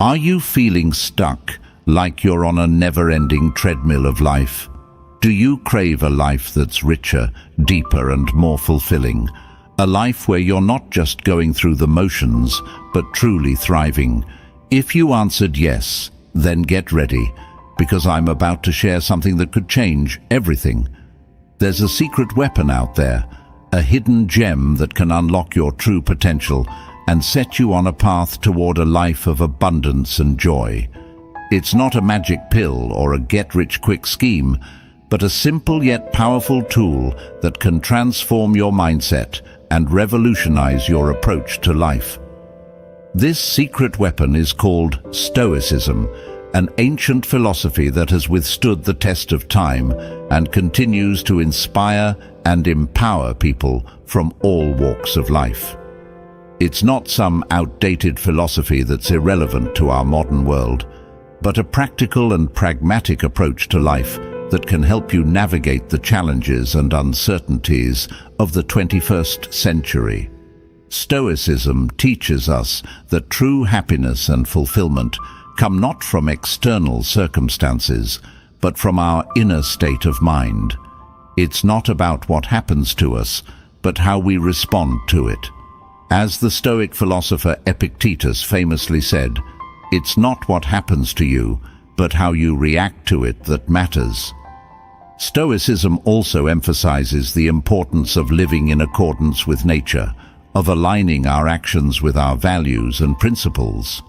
Are you feeling stuck, like you're on a never-ending treadmill of life? Do you crave a life that's richer, deeper, and more fulfilling? A life where you're not just going through the motions, but truly thriving? If you answered yes, then get ready, because I'm about to share something that could change everything. There's a secret weapon out there, a hidden gem that can unlock your true potential and set you on a path toward a life of abundance and joy. It's not a magic pill or a get-rich-quick scheme, but a simple yet powerful tool that can transform your mindset and revolutionize your approach to life. This secret weapon is called Stoicism, an ancient philosophy that has withstood the test of time and continues to inspire and empower people from all walks of life. It's not some outdated philosophy that's irrelevant to our modern world, but a practical and pragmatic approach to life that can help you navigate the challenges and uncertainties of the 21st century. Stoicism teaches us that true happiness and fulfillment come not from external circumstances, but from our inner state of mind. It's not about what happens to us, but how we respond to it. As the Stoic philosopher Epictetus famously said, "It's not what happens to you, but how you react to it that matters." Stoicism also emphasizes the importance of living in accordance with nature, of aligning our actions with our values and principles.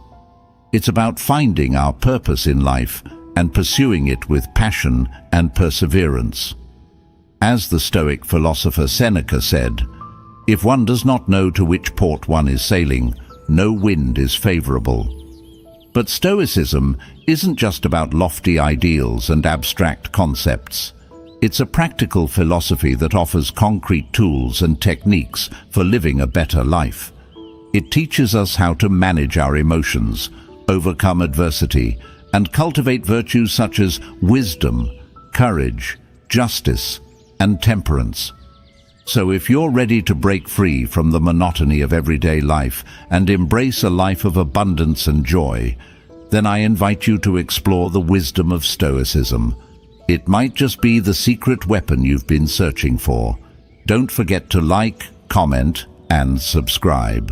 It's about finding our purpose in life and pursuing it with passion and perseverance. As the Stoic philosopher Seneca said, "If one does not know to which port one is sailing, no wind is favorable." But Stoicism isn't just about lofty ideals and abstract concepts. It's a practical philosophy that offers concrete tools and techniques for living a better life. It teaches us how to manage our emotions, overcome adversity, and cultivate virtues such as wisdom, courage, justice, and temperance. So if you're ready to break free from the monotony of everyday life and embrace a life of abundance and joy, then I invite you to explore the wisdom of Stoicism. It might just be the secret weapon you've been searching for. Don't forget to like, comment, and subscribe.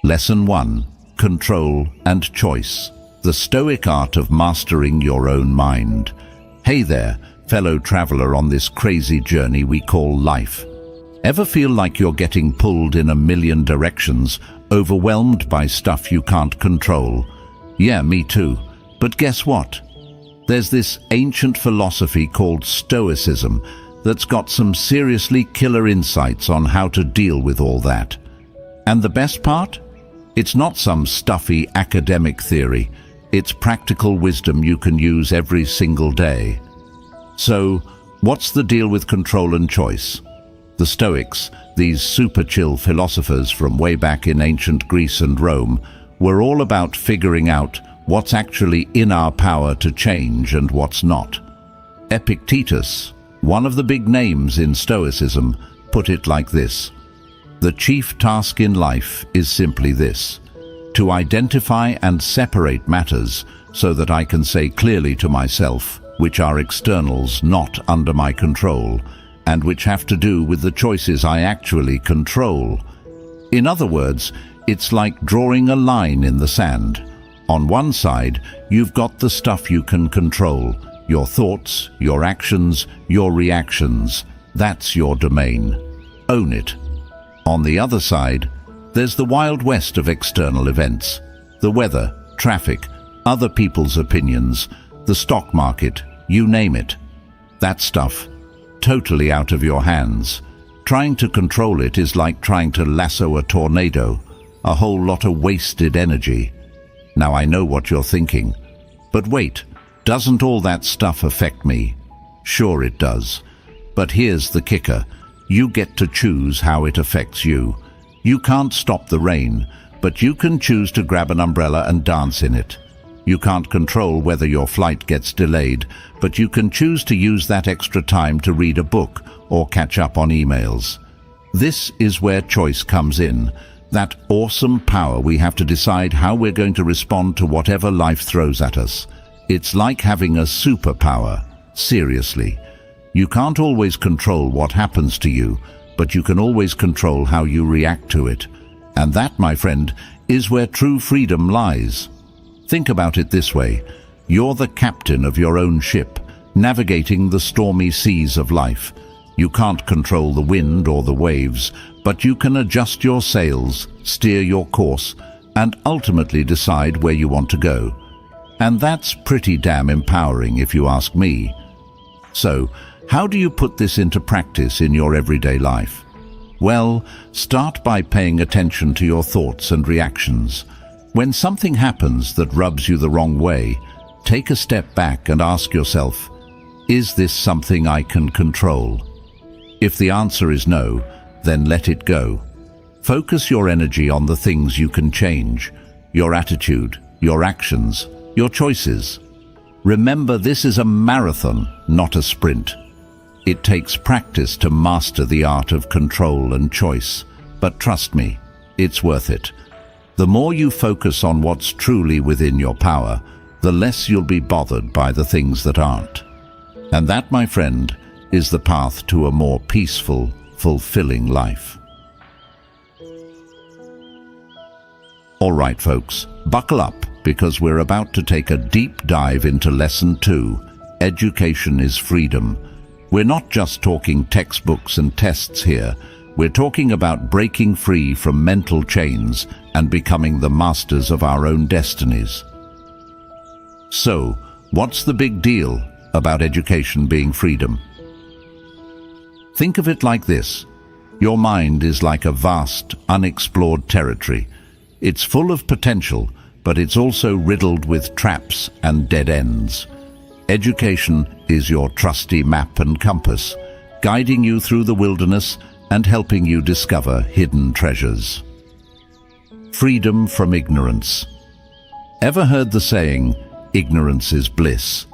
Lesson 1. Control and Choice. The Stoic Art of Mastering Your Own Mind. Hey there, fellow traveler on this crazy journey we call life. Ever feel like you're getting pulled in a million directions, overwhelmed by stuff you can't control? Yeah, me too. But guess what? There's this ancient philosophy called Stoicism that's got some seriously killer insights on how to deal with all that. And the best part? It's not some stuffy academic theory. It's practical wisdom you can use every single day. So, what's the deal with control and choice? The Stoics, these super chill philosophers from way back in ancient Greece and Rome, were all about figuring out what's actually in our power to change and what's not. Epictetus, one of the big names in Stoicism, put it like this: "The chief task in life is simply this, to identify and separate matters so that I can say clearly to myself which are externals not under my control, and which have to do with the choices I actually control." In other words, it's like drawing a line in the sand. On one side, you've got the stuff you can control, your thoughts, your actions, your reactions. That's your domain. Own it. On the other side, there's the Wild West of external events. The weather, traffic, other people's opinions, the stock market, you name it. That stuff, totally out of your hands. Trying to control it is like trying to lasso a tornado, a whole lot of wasted energy. Now I know what you're thinking. But wait, doesn't all that stuff affect me? Sure it does. But here's the kicker. You get to choose how it affects you. You can't stop the rain, but you can choose to grab an umbrella and dance in it. You can't control whether your flight gets delayed, but you can choose to use that extra time to read a book or catch up on emails. This is where choice comes in, That awesome power we have to decide how we're going to respond to whatever life throws at us. It's like having a superpower. Seriously. You can't always control what happens to you, but you can always control how you react to it. And that, my friend, is where true freedom lies. Think about it this way. You're the captain of your own ship, navigating the stormy seas of life. You can't control the wind or the waves, but you can adjust your sails, steer your course, and ultimately decide where you want to go. And that's pretty damn empowering, if you ask me. So, how do you put this into practice in your everyday life? Well, start by paying attention to your thoughts and reactions. When something happens that rubs you the wrong way, take a step back and ask yourself, is this something I can control? If the answer is no, then let it go. Focus your energy on the things you can change, your attitude, your actions, your choices. Remember, this is a marathon, not a sprint. It takes practice to master the art of control and choice, but trust me, it's worth it. The more you focus on what's truly within your power, the less you'll be bothered by the things that aren't. And that, my friend, is the path to a more peaceful, fulfilling life. All right, folks, buckle up, because we're about to take a deep dive into Lesson 2, Education is Freedom. We're not just talking textbooks and tests here. We're talking about breaking free from mental chains and becoming the masters of our own destinies. So, what's the big deal about education being freedom? Think of it like this. Your mind is like a vast, unexplored territory. It's full of potential, but it's also riddled with traps and dead ends. Education is your trusty map and compass, guiding you through the wilderness and helping you discover hidden treasures. Freedom from ignorance. Ever heard the saying, ignorance is bliss?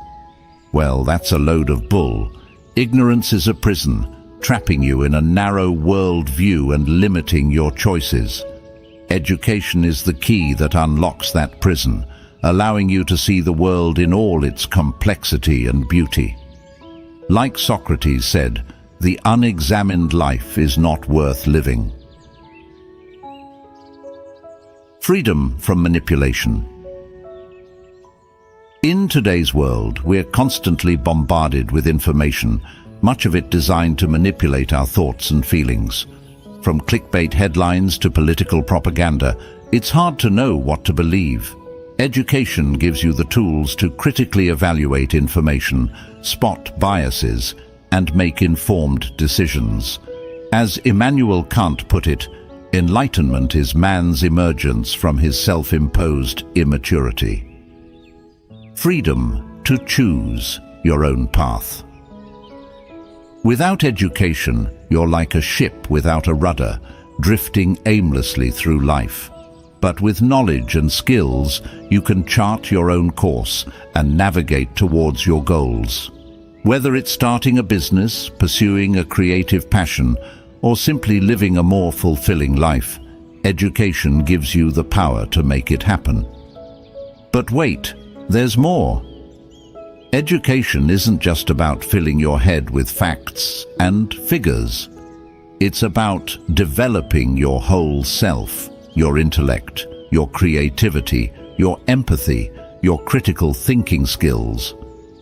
Well, that's a load of bull. Ignorance is a prison, trapping you in a narrow world view and limiting your choices. Education is the key that unlocks that prison, allowing you to see the world in all its complexity and beauty. Like Socrates said, the unexamined life is not worth living. Freedom from manipulation. In today's world, we're constantly bombarded with information, much of it designed to manipulate our thoughts and feelings. From clickbait headlines to political propaganda, it's hard to know what to believe. Education gives you the tools to critically evaluate information, spot biases, and make informed decisions. As Immanuel Kant put it, enlightenment is man's emergence from his self-imposed immaturity. Freedom to choose your own path. Without education, you're like a ship without a rudder, drifting aimlessly through life. But with knowledge and skills, you can chart your own course and navigate towards your goals. Whether it's starting a business, pursuing a creative passion, or simply living a more fulfilling life, education gives you the power to make it happen. But wait, there's more. Education isn't just about filling your head with facts and figures. It's about developing your whole self, your intellect, your creativity, your empathy, your critical thinking skills.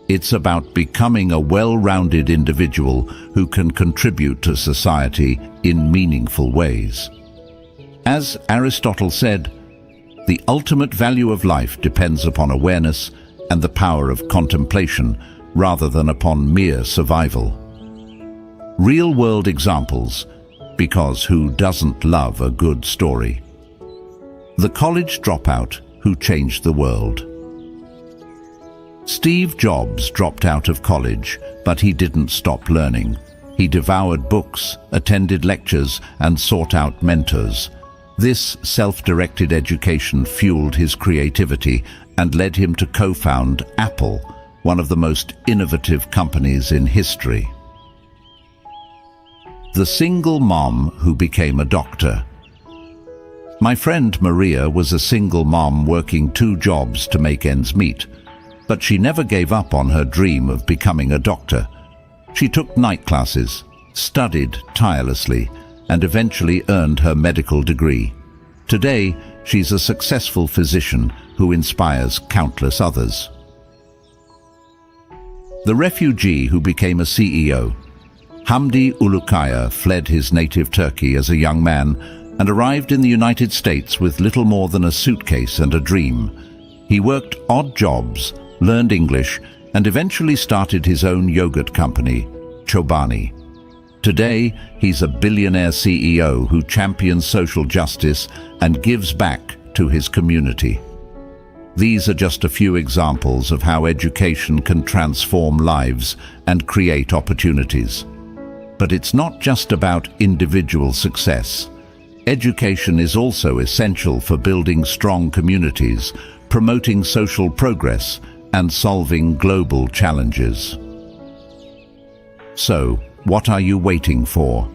It's about becoming a well-rounded individual who can contribute to society in meaningful ways. As Aristotle said, the ultimate value of life depends upon awareness and the power of contemplation rather than upon mere survival. Real-world examples, because who doesn't love a good story? The college dropout who changed the world. Steve Jobs dropped out of college, but he didn't stop learning. He devoured books, attended lectures, and sought out mentors. This self-directed education fueled his creativity and led him to co-found Apple, one of the most innovative companies in history. The single mom who became a doctor. My friend Maria was a single mom working 2 jobs to make ends meet, but she never gave up on her dream of becoming a doctor. She took night classes, studied tirelessly, and eventually earned her medical degree. Today, she's a successful physician who inspires countless others. The refugee who became a CEO. Hamdi Ulukaya fled his native Turkey as a young man and arrived in the United States with little more than a suitcase and a dream. He worked odd jobs, learned English, and eventually started his own yogurt company, Chobani. Today, he's a billionaire CEO who champions social justice and gives back to his community. These are just a few examples of how education can transform lives and create opportunities. But it's not just about individual success. Education is also essential for building strong communities, promoting social progress, and solving global challenges. So, what are you waiting for?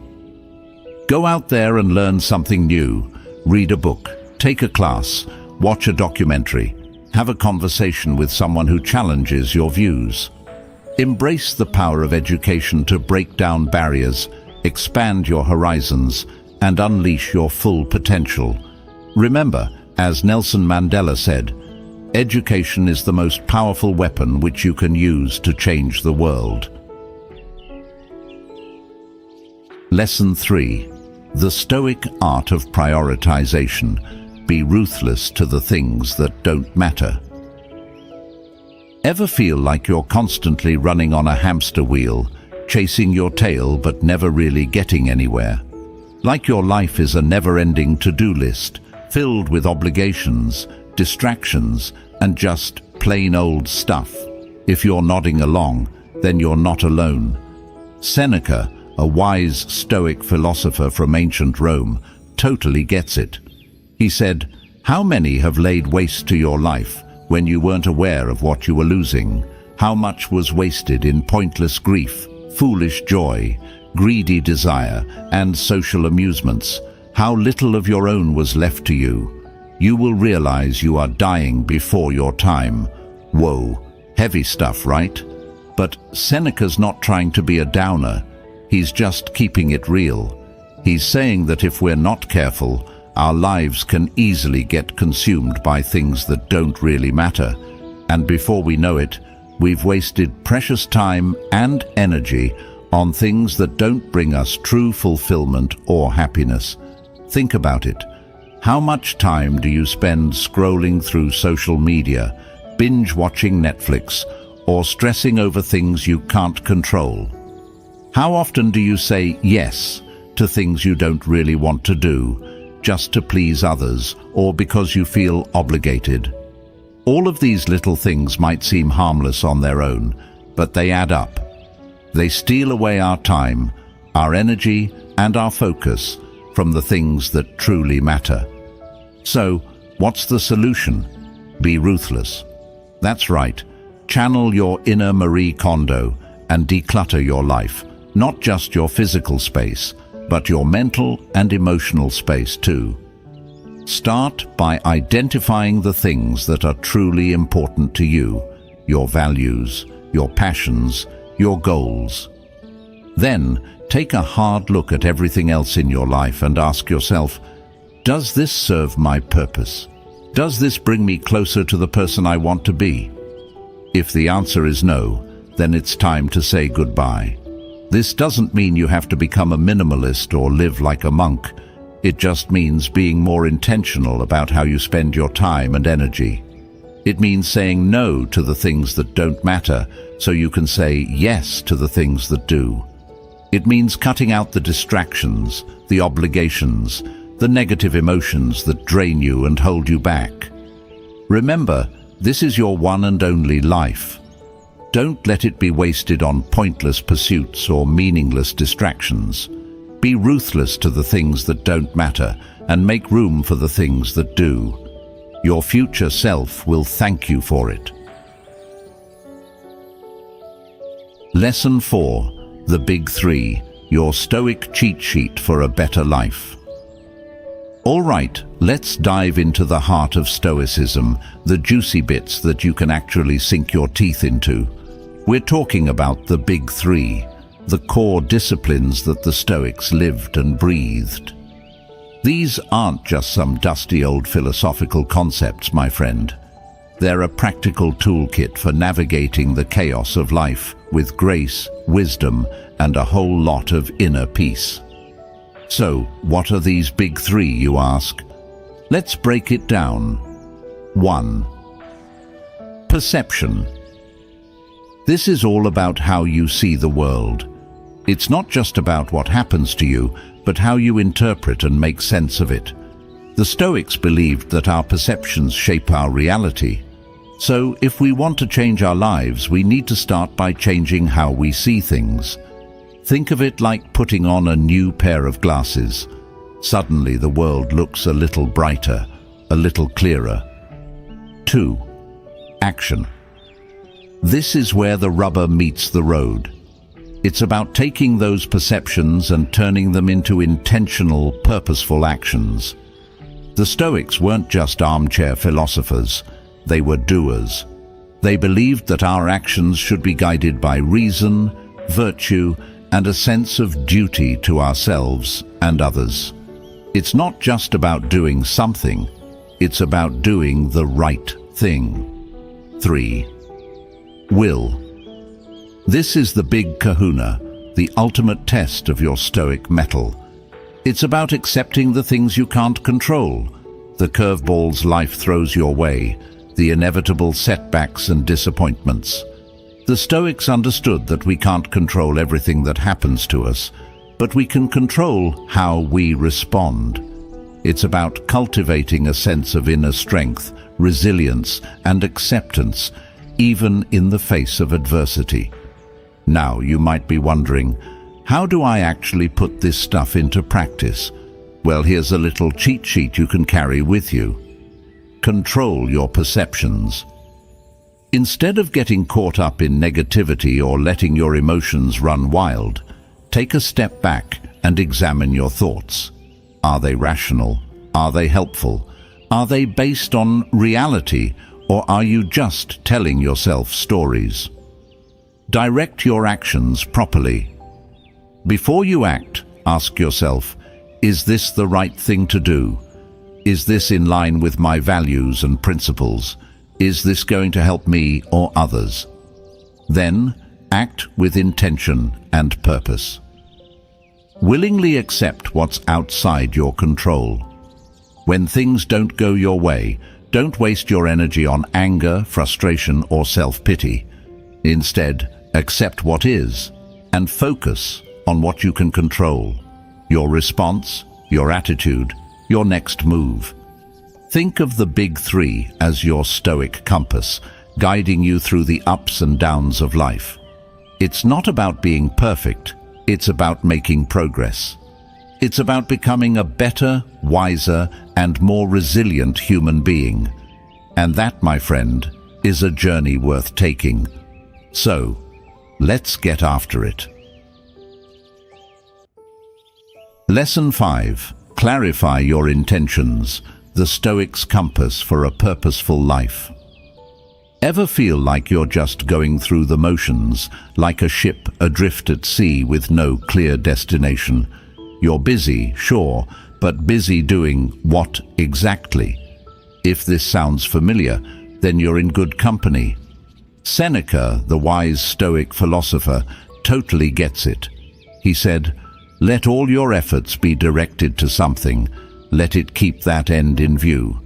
Go out there and learn something new. Read a book, take a class, watch a documentary, have a conversation with someone who challenges your views. Embrace the power of education to break down barriers, expand your horizons, and unleash your full potential. Remember, as Nelson Mandela said, education is the most powerful weapon which you can use to change the world. Lesson 3. The Stoic art of prioritization. Be ruthless to the things that don't matter. Ever feel like you're constantly running on a hamster wheel, chasing your tail but never really getting anywhere? Like your life is a never-ending to-do list, filled with obligations, distractions, and just plain old stuff. If you're nodding along, then you're not alone. Seneca, a wise Stoic philosopher from ancient Rome, totally gets it. He said, "How many have laid waste to your life when you weren't aware of what you were losing? How much was wasted in pointless grief, foolish joy, greedy desire, and social amusements? How little of your own was left to you? You will realize you are dying before your time." Whoa, heavy stuff, right? But Seneca's not trying to be a downer. He's just keeping it real. He's saying that if we're not careful, our lives can easily get consumed by things that don't really matter. And before we know it, we've wasted precious time and energy on things that don't bring us true fulfillment or happiness. Think about it. How much time do you spend scrolling through social media, binge-watching Netflix, or stressing over things you can't control? How often do you say yes to things you don't really want to do, just to please others or because you feel obligated? All of these little things might seem harmless on their own, but they add up. They steal away our time, our energy, and our focus from the things that truly matter. So, what's the solution? Be ruthless. That's right. Channel your inner Marie Kondo and declutter your life, not just your physical space, but your mental and emotional space too. Start by identifying the things that are truly important to you, your values, your passions, your goals. Then, take a hard look at everything else in your life and ask yourself, does this serve my purpose? Does this bring me closer to the person I want to be? If the answer is no, then it's time to say goodbye. This doesn't mean you have to become a minimalist or live like a monk. It just means being more intentional about how you spend your time and energy. It means saying no to the things that don't matter so you can say yes to the things that do. It means cutting out the distractions, the obligations, the negative emotions that drain you and hold you back. Remember, this is your one and only life. Don't let it be wasted on pointless pursuits or meaningless distractions. Be ruthless to the things that don't matter and make room for the things that do. Your future self will thank you for it. Lesson 4. The Big Three, your Stoic cheat sheet for a better life. All right, let's dive into the heart of Stoicism, the juicy bits that you can actually sink your teeth into. We're talking about the big three, the core disciplines that the Stoics lived and breathed. These aren't just some dusty old philosophical concepts, my friend. They're a practical toolkit for navigating the chaos of life with grace, wisdom, and a whole lot of inner peace. So, what are these big three, you ask? Let's break it down. 1. Perception. This is all about how you see the world. It's not just about what happens to you, but how you interpret and make sense of it. The Stoics believed that our perceptions shape our reality. So, if we want to change our lives, we need to start by changing how we see things. Think of it like putting on a new pair of glasses. Suddenly the world looks a little brighter, a little clearer. 2. Action. This is where the rubber meets the road. It's about taking those perceptions and turning them into intentional, purposeful actions. The Stoics weren't just armchair philosophers, they were doers. They believed that our actions should be guided by reason, virtue, and a sense of duty to ourselves and others. It's not just about doing something, it's about doing the right thing. 3. Will. This is the big kahuna, the ultimate test of your Stoic mettle. It's about accepting the things you can't control, the curveballs life throws your way, the inevitable setbacks and disappointments. The Stoics understood that we can't control everything that happens to us, but we can control how we respond. It's about cultivating a sense of inner strength, resilience, and acceptance, even in the face of adversity. Now, you might be wondering, how do I actually put this stuff into practice? Well, here's a little cheat sheet you can carry with you. Control your perceptions. Instead of getting caught up in negativity or letting your emotions run wild, take a step back and examine your thoughts. Are they rational? Are they helpful? Are they based on reality, or are you just telling yourself stories? Direct your actions properly. Before you act, ask yourself, is this the right thing to do? Is this in line with my values and principles? Is this going to help me or others? Then, act with intention and purpose. Willingly accept what's outside your control. When things don't go your way, don't waste your energy on anger, frustration, or self-pity. Instead, accept what is and focus on what you can control. Your response, your attitude, your next move. Think of the big three as your Stoic compass, guiding you through the ups and downs of life. It's not about being perfect, it's about making progress. It's about becoming a better, wiser, and more resilient human being. And that, my friend, is a journey worth taking. So, let's get after it. Lesson 5. Clarify your intentions. The Stoics' compass for a purposeful life. Ever feel like you're just going through the motions, like a ship adrift at sea with no clear destination? You're busy, sure, but busy doing what exactly? If this sounds familiar, then you're in good company. Seneca, the wise Stoic philosopher, totally gets it. He said, "Let all your efforts be directed to something. Let it keep that end in view."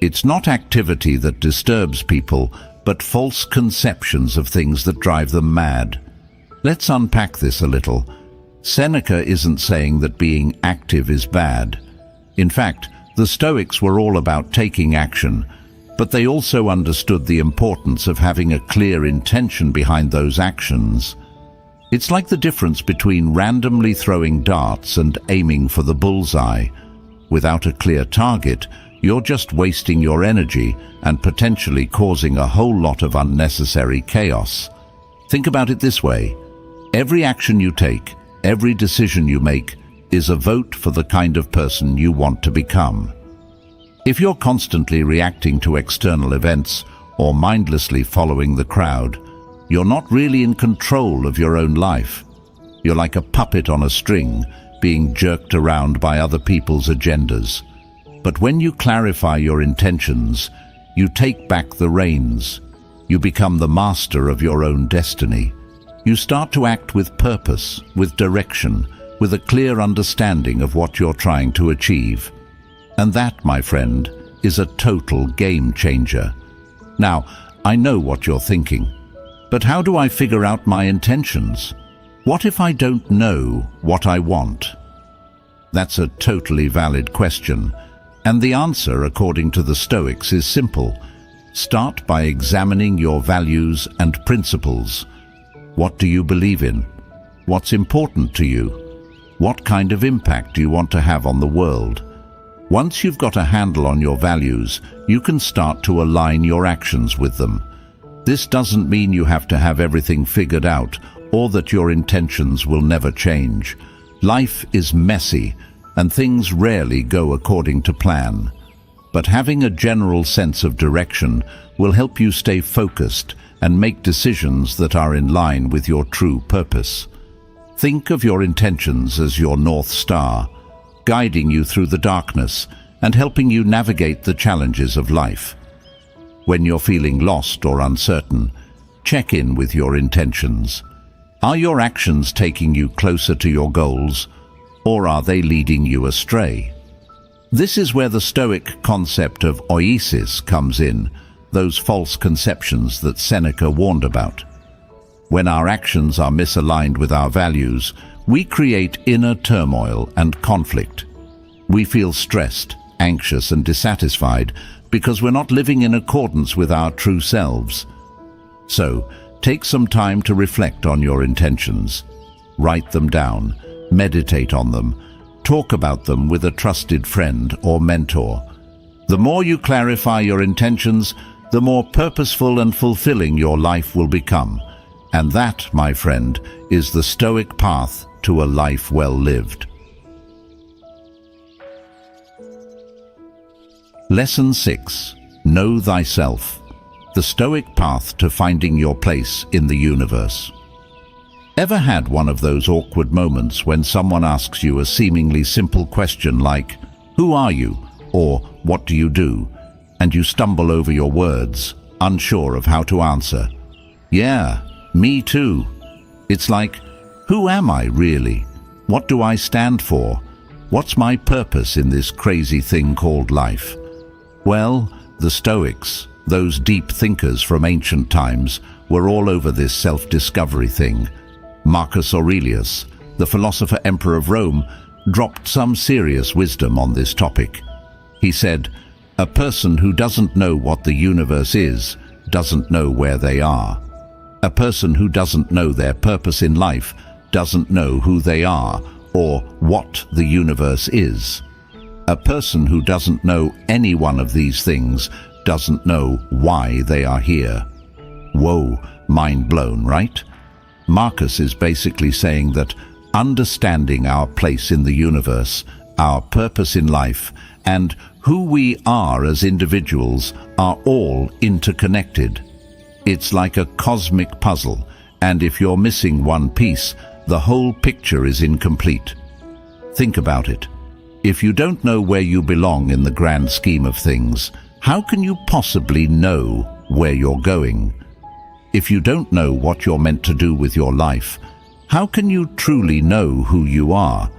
It's not activity that disturbs people, but false conceptions of things that drive them mad. Let's unpack this a little. Seneca isn't saying that being active is bad. In fact, the Stoics were all about taking action, but they also understood the importance of having a clear intention behind those actions. It's like the difference between randomly throwing darts and aiming for the bullseye. Without a clear target, you're just wasting your energy and potentially causing a whole lot of unnecessary chaos. Think about it this way. Every action you take, every decision you make, is a vote for the kind of person you want to become. If you're constantly reacting to external events or mindlessly following the crowd, you're not really in control of your own life. You're like a puppet on a string, being jerked around by other people's agendas. But when you clarify your intentions, you take back the reins. You become the master of your own destiny. You start to act with purpose, with direction, with a clear understanding of what you're trying to achieve. And that, my friend, is a total game changer. Now, I know what you're thinking. But how do I figure out my intentions? What if I don't know what I want? That's a totally valid question. And the answer, according to the Stoics, is simple. Start by examining your values and principles. What do you believe in? What's important to you? What kind of impact do you want to have on the world? Once you've got a handle on your values, you can start to align your actions with them. This doesn't mean you have to have everything figured out or that your intentions will never change. Life is messy, and things rarely go according to plan. But having a general sense of direction will help you stay focused and make decisions that are in line with your true purpose. Think of your intentions as your North Star, guiding you through the darkness and helping you navigate the challenges of life. When you're feeling lost or uncertain, check in with your intentions. Are your actions taking you closer to your goals, or are they leading you astray? This is where the Stoic concept of oasis comes in, those false conceptions that Seneca warned about. When our actions are misaligned with our values, we create inner turmoil and conflict. We feel stressed, anxious, and dissatisfied because we're not living in accordance with our true selves. So, take some time to reflect on your intentions. Write them down, meditate on them, talk about them with a trusted friend or mentor. The more you clarify your intentions, the more purposeful and fulfilling your life will become. And that, my friend, is the Stoic path to a life well lived. Lesson 6. Know thyself. The Stoic path to finding your place in the universe. Ever had one of those awkward moments when someone asks you a seemingly simple question like, "Who are you?" or "What do you do?" and you stumble over your words, unsure of how to answer? Yeah, me too. It's like, who am I really? What do I stand for? What's my purpose in this crazy thing called life? Well, the Stoics, those deep thinkers from ancient times, were all over this self-discovery thing. Marcus Aurelius, the philosopher-emperor of Rome, dropped some serious wisdom on this topic. He said, "A person who doesn't know what the universe is doesn't know where they are. A person who doesn't know their purpose in life doesn't know who they are or what the universe is. A person who doesn't know any one of these things doesn't know why they are here." Whoa, mind blown, right? Marcus is basically saying that understanding our place in the universe, our purpose in life, and who we are as individuals are all interconnected. It's like a cosmic puzzle, and if you're missing one piece, the whole picture is incomplete. Think about it. If you don't know where you belong in the grand scheme of things, how can you possibly know where you're going? If you don't know what you're meant to do with your life, how can you truly know who you are?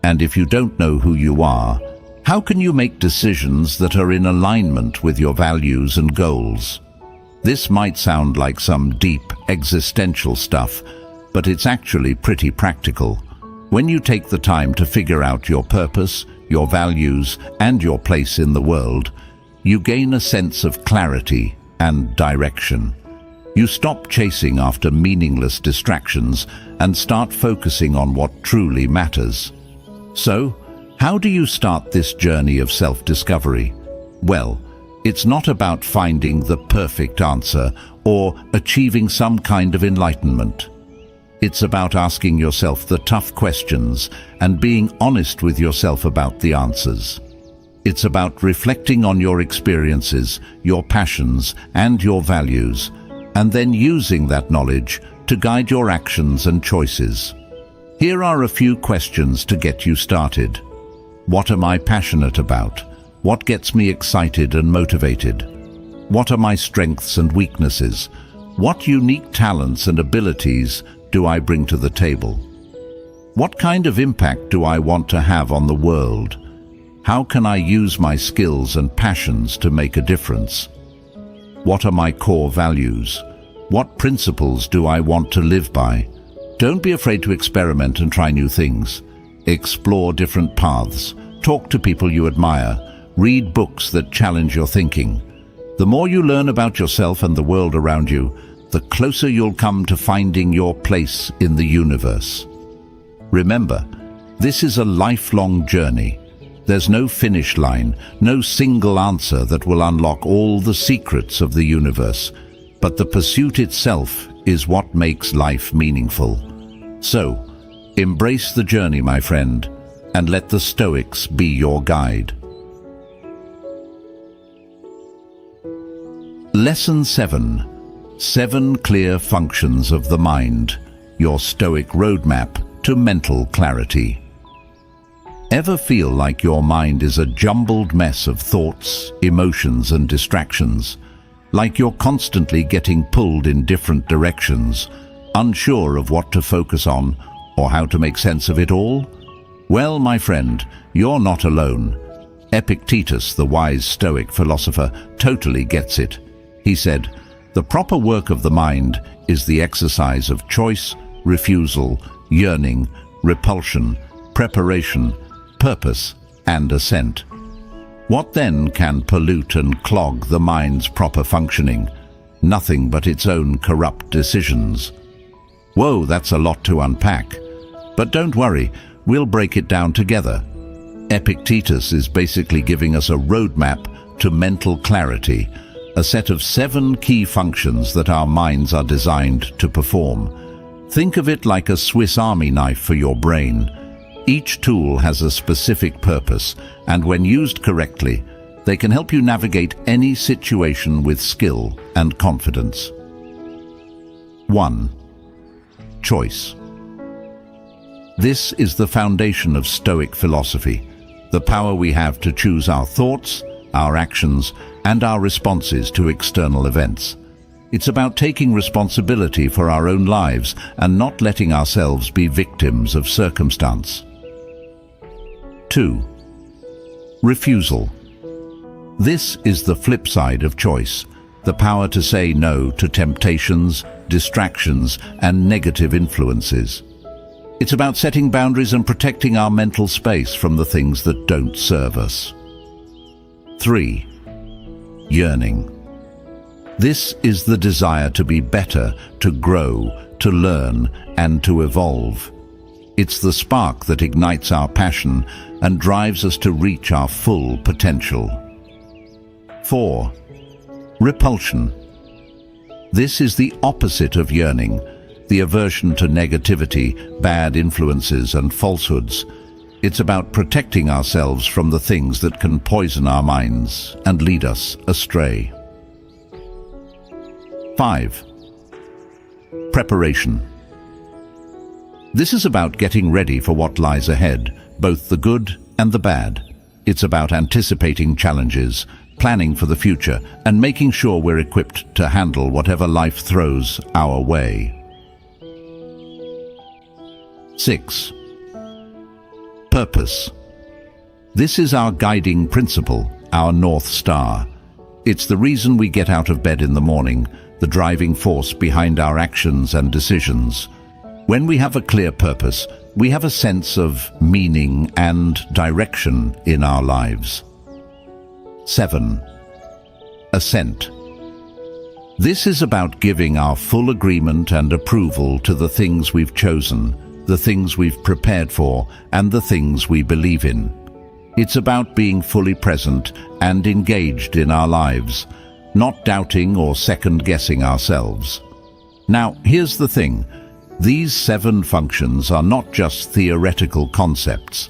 And if you don't know who you are, how can you make decisions that are in alignment with your values and goals? This might sound like some deep existential stuff, but it's actually pretty practical. When you take the time to figure out your purpose, your values, and your place in the world, you gain a sense of clarity and direction. You stop chasing after meaningless distractions and start focusing on what truly matters. So, how do you start this journey of self-discovery? Well, it's not about finding the perfect answer or achieving some kind of enlightenment. It's about asking yourself the tough questions and being honest with yourself about the answers. It's about reflecting on your experiences, your passions, and your values, and then using that knowledge to guide your actions and choices. Here are a few questions to get you started. What am I passionate about? What gets me excited and motivated? What are my strengths and weaknesses? What unique talents and abilities do I bring to the table? What kind of impact do I want to have on the world? How can I use my skills and passions to make a difference? What are my core values? What principles do I want to live by? Don't be afraid to experiment and try new things. Explore different paths. Talk to people you admire. Read books that challenge your thinking. The more you learn about yourself and the world around you, the closer you'll come to finding your place in the universe. Remember, this is a lifelong journey. There's no finish line, no single answer that will unlock all the secrets of the universe, but the pursuit itself is what makes life meaningful. So, embrace the journey, my friend, and let the Stoics be your guide. Lesson 7. 7 clear functions of the mind, your Stoic roadmap to mental clarity. Ever feel like your mind is a jumbled mess of thoughts, emotions, and distractions? Like you're constantly getting pulled in different directions, unsure of what to focus on or how to make sense of it all? Well, my friend, you're not alone. Epictetus, the wise Stoic philosopher, totally gets it. He said, "The proper work of the mind is the exercise of choice, refusal, yearning, repulsion, preparation, purpose, and assent." What then can pollute and clog the mind's proper functioning? Nothing but its own corrupt decisions. Whoa, that's a lot to unpack. But don't worry, we'll break it down together. Epictetus is basically giving us a roadmap to mental clarity, a set of 7 key functions that our minds are designed to perform. Think of it like a Swiss Army knife for your brain. Each tool has a specific purpose, and when used correctly, they can help you navigate any situation with skill and confidence. 1. Choice. This is the foundation of Stoic philosophy, the power we have to choose our thoughts, our actions, and our responses to external events. It's about taking responsibility for our own lives and not letting ourselves be victims of circumstance. 2. Refusal. This is the flip side of choice, the power to say no to temptations, distractions, and negative influences. It's about setting boundaries and protecting our mental space from the things that don't serve us. 3. Yearning. This is the desire to be better, to grow, to learn, and to evolve. It's the spark that ignites our passion and drives us to reach our full potential. 4. Repulsion. This is the opposite of yearning, the aversion to negativity, bad influences, and falsehoods. It's about protecting ourselves from the things that can poison our minds and lead us astray. 5. Preparation. This is about getting ready for what lies ahead, both the good and the bad. It's about anticipating challenges, planning for the future, and making sure we're equipped to handle whatever life throws our way. 6. Purpose. This is our guiding principle, our North Star. It's the reason we get out of bed in the morning, the driving force behind our actions and decisions. When we have a clear purpose, we have a sense of meaning and direction in our lives. 7. Assent. This is about giving our full agreement and approval to the things we've chosen, the things we've prepared for, and the things we believe in. It's about being fully present and engaged in our lives, not doubting or second-guessing ourselves. Now, here's the thing. These 7 functions are not just theoretical concepts.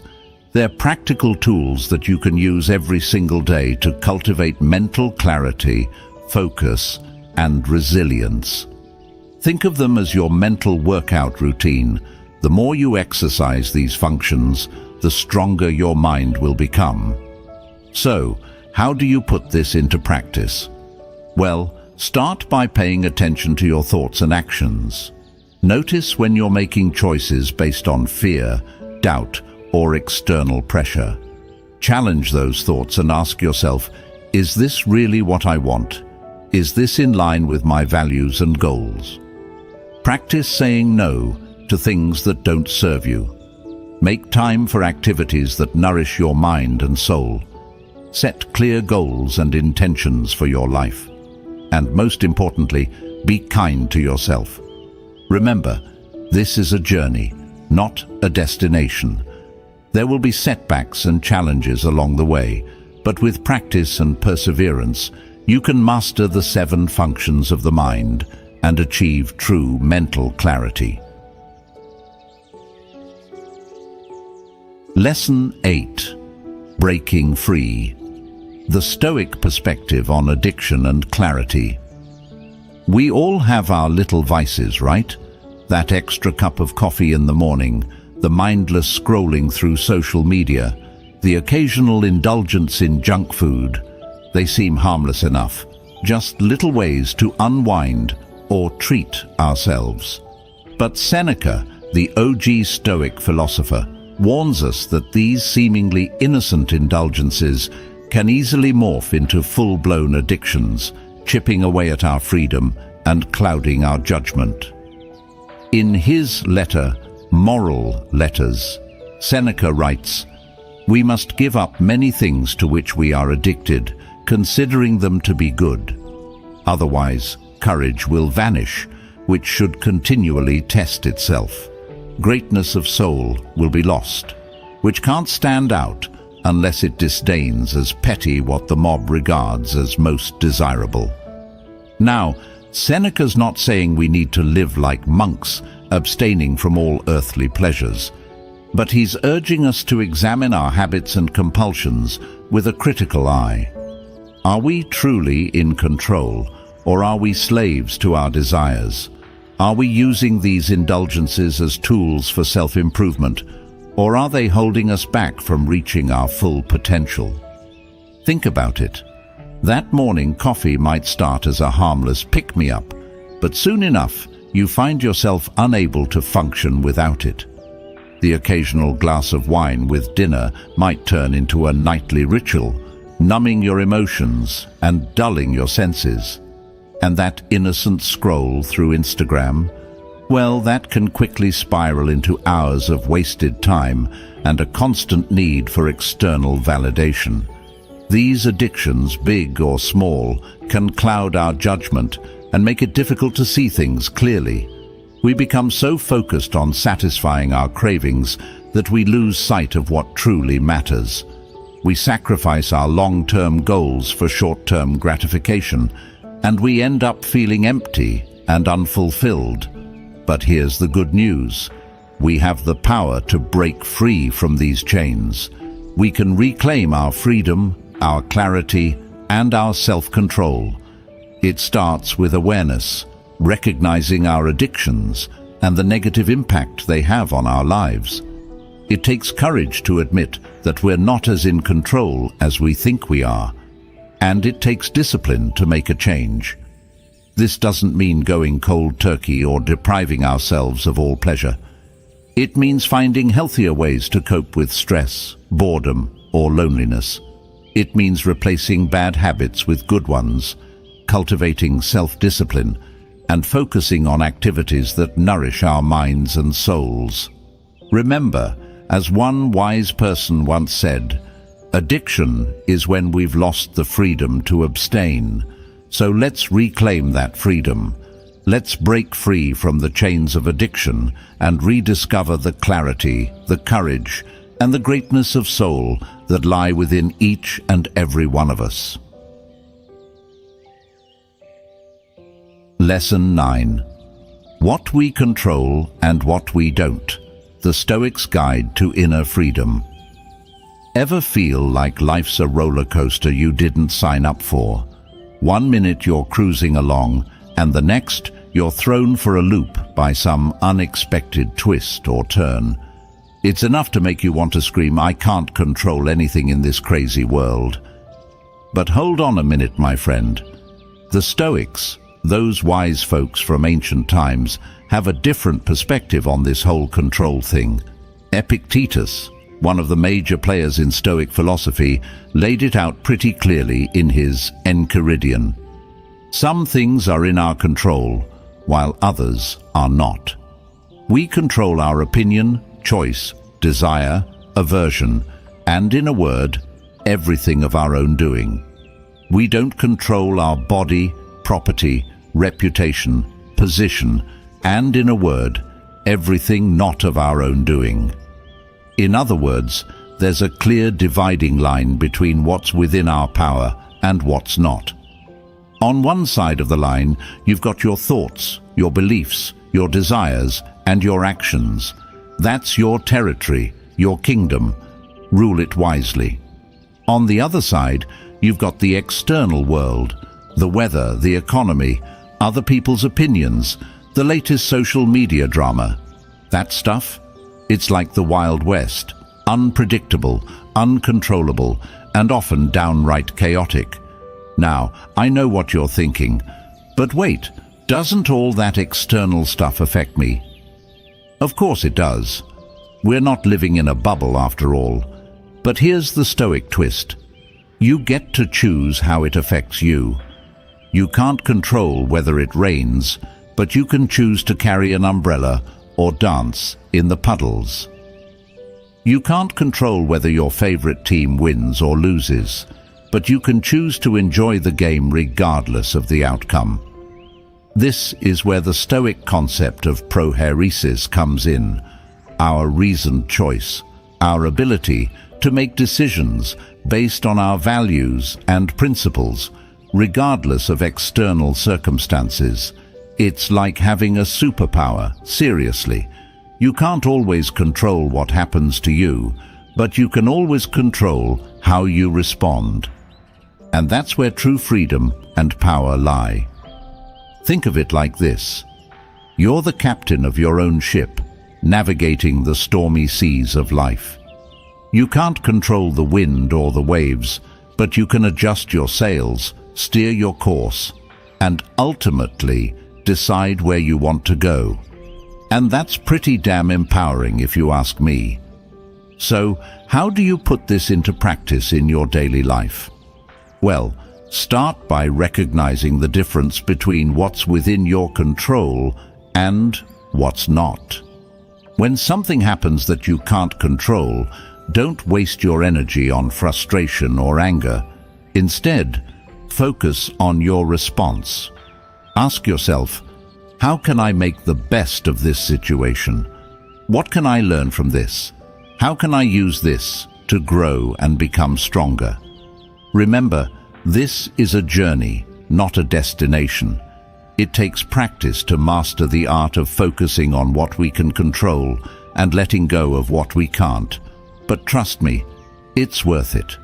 They're practical tools that you can use every single day to cultivate mental clarity, focus, and resilience. Think of them as your mental workout routine. The more you exercise these functions, the stronger your mind will become. So, how do you put this into practice? Well, start by paying attention to your thoughts and actions. Notice when you're making choices based on fear, doubt, or external pressure. Challenge those thoughts and ask yourself, is this really what I want? Is this in line with my values and goals? Practice saying no to things that don't serve you. Make time for activities that nourish your mind and soul. Set clear goals and intentions for your life. And most importantly, be kind to yourself. Remember, this is a journey, not a destination. There will be setbacks and challenges along the way, but with practice and perseverance, you can master the 7 functions of the mind and achieve true mental clarity. Lesson 8. Breaking Free. The Stoic perspective on addiction and clarity. We all have our little vices, right? That extra cup of coffee in the morning, the mindless scrolling through social media, the occasional indulgence in junk food. They seem harmless enough, just little ways to unwind or treat ourselves. But Seneca, the OG Stoic philosopher, warns us that these seemingly innocent indulgences can easily morph into full-blown addictions, chipping away at our freedom and clouding our judgment. In his letter, Moral Letters, Seneca writes, "We must give up many things to which we are addicted, considering them to be good. Otherwise, courage will vanish, which should continually test itself. Greatness of soul will be lost, which can't stand out unless it disdains as petty what the mob regards as most desirable." Now, Seneca's not saying we need to live like monks, abstaining from all earthly pleasures, but he's urging us to examine our habits and compulsions with a critical eye. Are we truly in control, or are we slaves to our desires? Are we using these indulgences as tools for self-improvement, or are they holding us back from reaching our full potential? Think about it. That morning coffee might start as a harmless pick-me-up, but soon enough you find yourself unable to function without it. The occasional glass of wine with dinner might turn into a nightly ritual, numbing your emotions and dulling your senses. And that innocent scroll through Instagram, well, that can quickly spiral into hours of wasted time and a constant need for external validation. These addictions, big or small, can cloud our judgment and make it difficult to see things clearly. We become so focused on satisfying our cravings that we lose sight of what truly matters. We sacrifice our long-term goals for short-term gratification, and we end up feeling empty and unfulfilled. But here's the good news. We have the power to break free from these chains. We can reclaim our freedom, our clarity, and our self-control. It starts with awareness, recognizing our addictions and the negative impact they have on our lives. It takes courage to admit that we're not as in control as we think we are, and it takes discipline to make a change. This doesn't mean going cold turkey or depriving ourselves of all pleasure. It means finding healthier ways to cope with stress, boredom, or loneliness. It means replacing bad habits with good ones, cultivating self-discipline, and focusing on activities that nourish our minds and souls. Remember, as one wise person once said, addiction is when we've lost the freedom to abstain. So let's reclaim that freedom. Let's break free from the chains of addiction and rediscover the clarity, the courage, and the greatness of soul that lie within each and every one of us. Lesson 9. What we control and what we don't. The Stoic's Guide to Inner Freedom. Ever feel like life's a roller coaster you didn't sign up for? One minute you're cruising along, and the next you're thrown for a loop by some unexpected twist or turn. It's enough to make you want to scream, "I can't control anything in this crazy world." But hold on a minute, my friend. The Stoics, those wise folks from ancient times, have a different perspective on this whole control thing. Epictetus, one of the major players in Stoic philosophy, laid it out pretty clearly in his Enchiridion. Some things are in our control, while others are not. We control our opinion, choice, desire, aversion, and, in a word, everything of our own doing. We don't control our body, property, reputation, position, and, in a word, everything not of our own doing. In other words, there's a clear dividing line between what's within our power and what's not. On one side of the line, you've got your thoughts, your beliefs, your desires, and your actions. That's your territory, your kingdom. Rule it wisely. On the other side, you've got the external world, the weather, the economy, other people's opinions, the latest social media drama. That stuff? It's like the Wild West, unpredictable, uncontrollable, and often downright chaotic. Now, I know what you're thinking, but wait, doesn't all that external stuff affect me? Of course it does. We're not living in a bubble after all. But here's the Stoic twist. You get to choose how it affects you. You can't control whether it rains, but you can choose to carry an umbrella or dance in the puddles. You can't control whether your favorite team wins or loses, but you can choose to enjoy the game regardless of the outcome. This is where the Stoic concept of prohairesis comes in, our reasoned choice, our ability to make decisions based on our values and principles, regardless of external circumstances. It's like having a superpower, seriously. You can't always control what happens to you, but you can always control how you respond. And that's where true freedom and power lie. Think of it like this. You're the captain of your own ship, navigating the stormy seas of life. You can't control the wind or the waves, but you can adjust your sails, steer your course, and ultimately decide where you want to go. And that's pretty damn empowering if you ask me. So, how do you put this into practice in your daily life? Well, start by recognizing the difference between what's within your control and what's not. When something happens that you can't control, don't waste your energy on frustration or anger. Instead, focus on your response. Ask yourself, how can I make the best of this situation? What can I learn from this? How can I use this to grow and become stronger? Remember, this is a journey, not a destination. It takes practice to master the art of focusing on what we can control and letting go of what we can't. But trust me, it's worth it.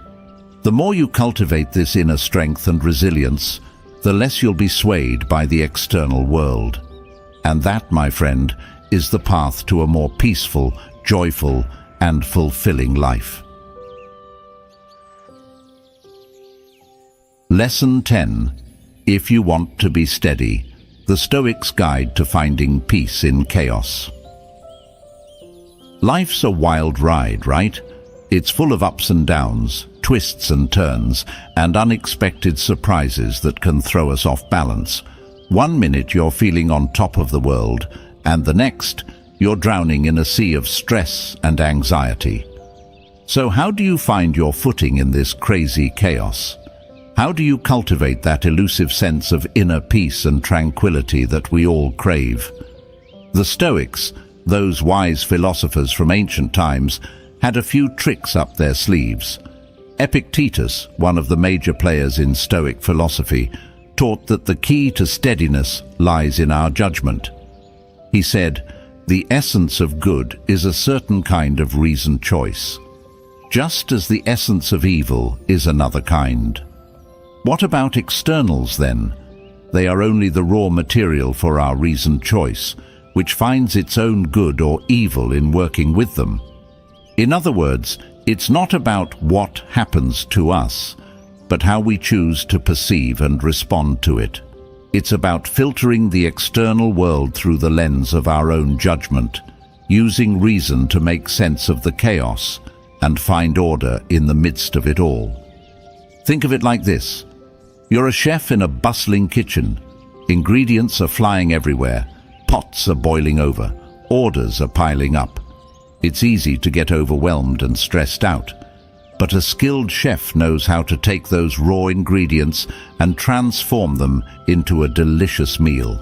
The more you cultivate this inner strength and resilience, the less you'll be swayed by the external world. And that, my friend, is the path to a more peaceful, joyful, and fulfilling life. Lesson 10. If you want to be steady, the Stoic's Guide to Finding Peace in Chaos. Life's a wild ride, right? It's full of ups and downs, twists and turns, and unexpected surprises that can throw us off balance. One minute you're feeling on top of the world, and the next you're drowning in a sea of stress and anxiety. So how do you find your footing in this crazy chaos? How do you cultivate that elusive sense of inner peace and tranquility that we all crave? The Stoics, those wise philosophers from ancient times, had a few tricks up their sleeves. Epictetus, one of the major players in Stoic philosophy, taught that the key to steadiness lies in our judgment. He said, "The essence of good is a certain kind of reasoned choice, just as the essence of evil is another kind." What about externals then? They are only the raw material for our reasoned choice, which finds its own good or evil in working with them. In other words, it's not about what happens to us, but how we choose to perceive and respond to it. It's about filtering the external world through the lens of our own judgment, using reason to make sense of the chaos and find order in the midst of it all. Think of it like this. You're a chef in a bustling kitchen. Ingredients are flying everywhere. Pots are boiling over. Orders are piling up. It's easy to get overwhelmed and stressed out. But a skilled chef knows how to take those raw ingredients and transform them into a delicious meal.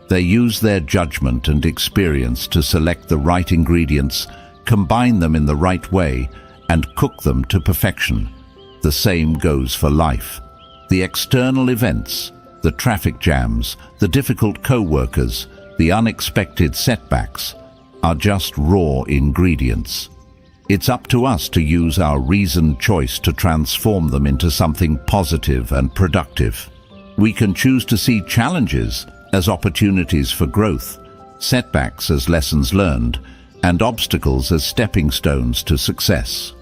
They use their judgment and experience to select the right ingredients, combine them in the right way, and cook them to perfection. The same goes for life. The external events, the traffic jams, the difficult co-workers, the unexpected setbacks, are just raw ingredients. It's up to us to use our reasoned choice to transform them into something positive and productive. We can choose to see challenges as opportunities for growth, setbacks as lessons learned, and obstacles as stepping stones to success.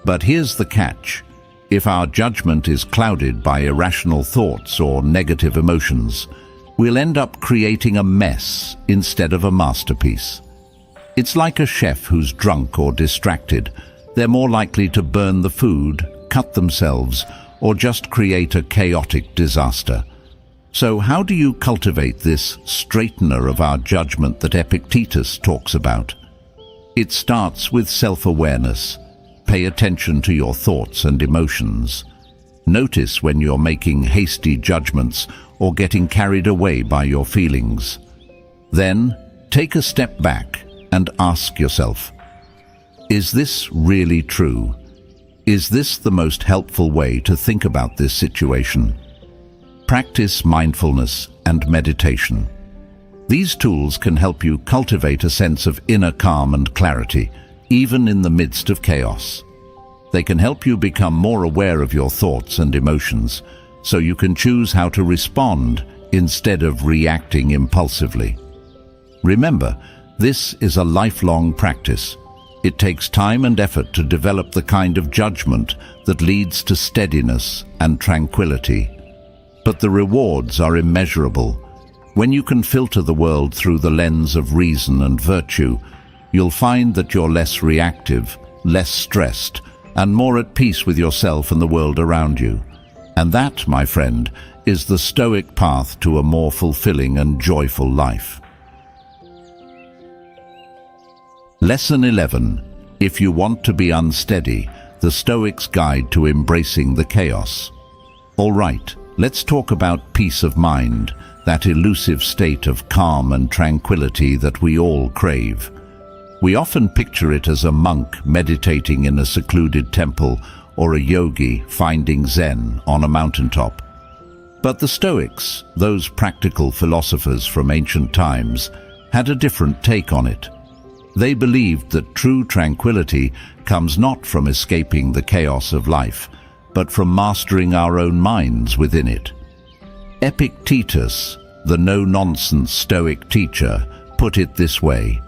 But here's the catch. If our judgment is clouded by irrational thoughts or negative emotions, we'll end up creating a mess instead of a masterpiece. It's like a chef who's drunk or distracted. They're more likely to burn the food, cut themselves, or just create a chaotic disaster. So how do you cultivate this straightener of our judgment that Epictetus talks about? It starts with self-awareness. Pay attention to your thoughts and emotions. Notice when you're making hasty judgments or getting carried away by your feelings. Then, take a step back and ask yourself, is this really true? Is this the most helpful way to think about this situation? Practice mindfulness and meditation. These tools can help you cultivate a sense of inner calm and clarity, even in the midst of chaos. They can help you become more aware of your thoughts and emotions, so you can choose how to respond instead of reacting impulsively. Remember, this is a lifelong practice. It takes time and effort to develop the kind of judgment that leads to steadiness and tranquility. But the rewards are immeasurable. When you can filter the world through the lens of reason and virtue, you'll find that you're less reactive, less stressed, and more at peace with yourself and the world around you. And that, my friend, is the Stoic path to a more fulfilling and joyful life. Lesson 11. If you want to be unsteady, the Stoics' guide to embracing the chaos. All right, let's talk about peace of mind, that elusive state of calm and tranquility that we all crave. We often picture it as a monk meditating in a secluded temple or a yogi finding Zen on a mountaintop. But the Stoics, those practical philosophers from ancient times, had a different take on it. They believed that true tranquility comes not from escaping the chaos of life, but from mastering our own minds within it. Epictetus, the no-nonsense Stoic teacher, put it this way: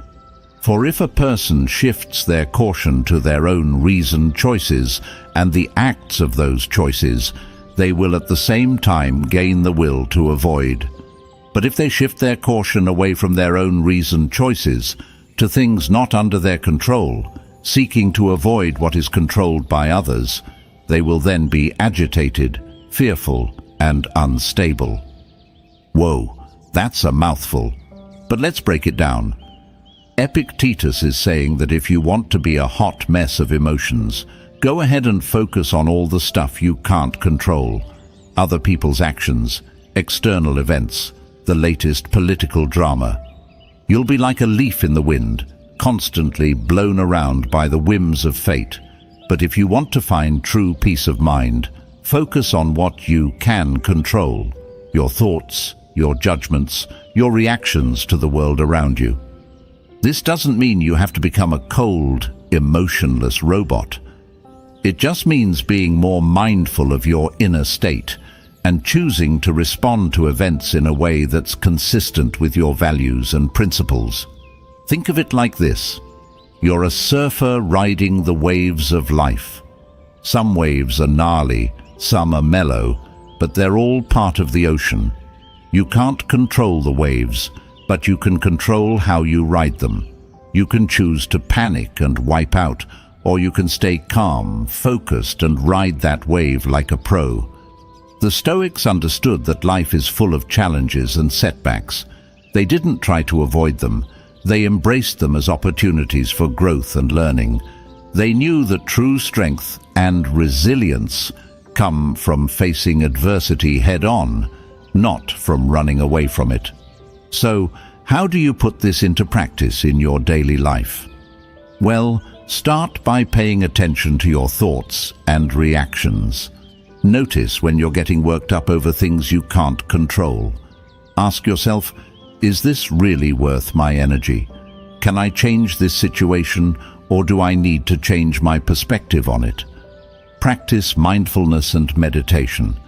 "For if a person shifts their caution to their own reasoned choices and the acts of those choices, they will at the same time gain the will to avoid. But if they shift their caution away from their own reasoned choices to things not under their control, seeking to avoid what is controlled by others, they will then be agitated, fearful, and unstable." Whoa, that's a mouthful. But let's break it down. Epictetus is saying that if you want to be a hot mess of emotions, go ahead and focus on all the stuff you can't control. Other people's actions, external events, the latest political drama. You'll be like a leaf in the wind, constantly blown around by the whims of fate. But if you want to find true peace of mind, focus on what you can control: your thoughts, your judgments, your reactions to the world around you. This doesn't mean you have to become a cold, emotionless robot. It just means being more mindful of your inner state and choosing to respond to events in a way that's consistent with your values and principles. Think of it like this. You're a surfer riding the waves of life. Some waves are gnarly, some are mellow, but they're all part of the ocean. You can't control the waves, but you can control how you ride them. You can choose to panic and wipe out, or you can stay calm, focused, and ride that wave like a pro. The Stoics understood that life is full of challenges and setbacks. They didn't try to avoid them. They embraced them as opportunities for growth and learning. They knew that true strength and resilience come from facing adversity head-on, not from running away from it. So, how do you put this into practice in your daily life? Well, start by paying attention to your thoughts and reactions. Notice when you're getting worked up over things you can't control. Ask yourself, is this really worth my energy? Can I change this situation, or do I need to change my perspective on it? Practice mindfulness and meditation.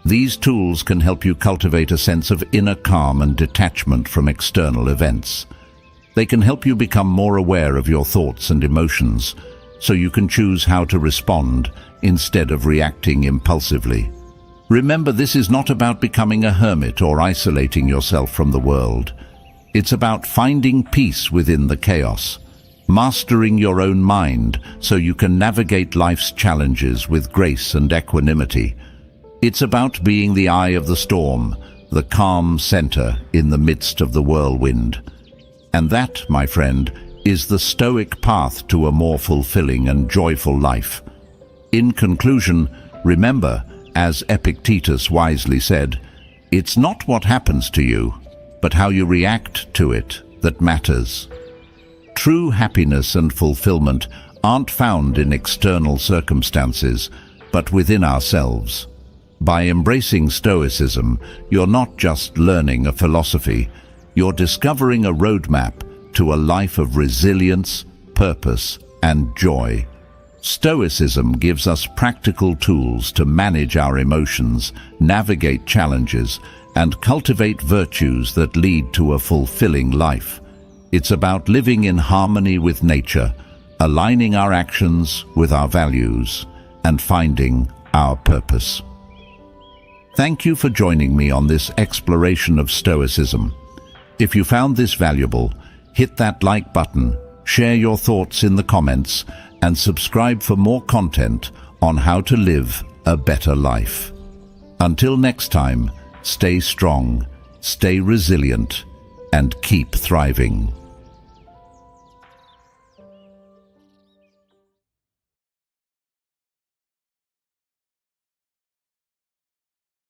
These tools can help you cultivate a sense of inner calm and detachment from external events. They can help you become more aware of your thoughts and emotions, so you can choose how to respond instead of reacting impulsively. Remember, this is not about becoming a hermit or isolating yourself from the world. It's about finding peace within the chaos, mastering your own mind so you can navigate life's challenges with grace and equanimity. It's about being the eye of the storm, the calm center in the midst of the whirlwind. And that, my friend, is the Stoic path to a more fulfilling and joyful life. In conclusion, remember, as Epictetus wisely said, it's not what happens to you, but how you react to it that matters. True happiness and fulfillment aren't found in external circumstances, but within ourselves. By embracing Stoicism, you're not just learning a philosophy, you're discovering a roadmap to a life of resilience, purpose, and joy. Stoicism gives us practical tools to manage our emotions, navigate challenges, and cultivate virtues that lead to a fulfilling life. It's about living in harmony with nature, aligning our actions with our values, and finding our purpose. Thank you for joining me on this exploration of Stoicism. If you found this valuable, hit that like button, share your thoughts in the comments, and subscribe for more content on how to live a better life. Until next time, stay strong, stay resilient, and keep thriving.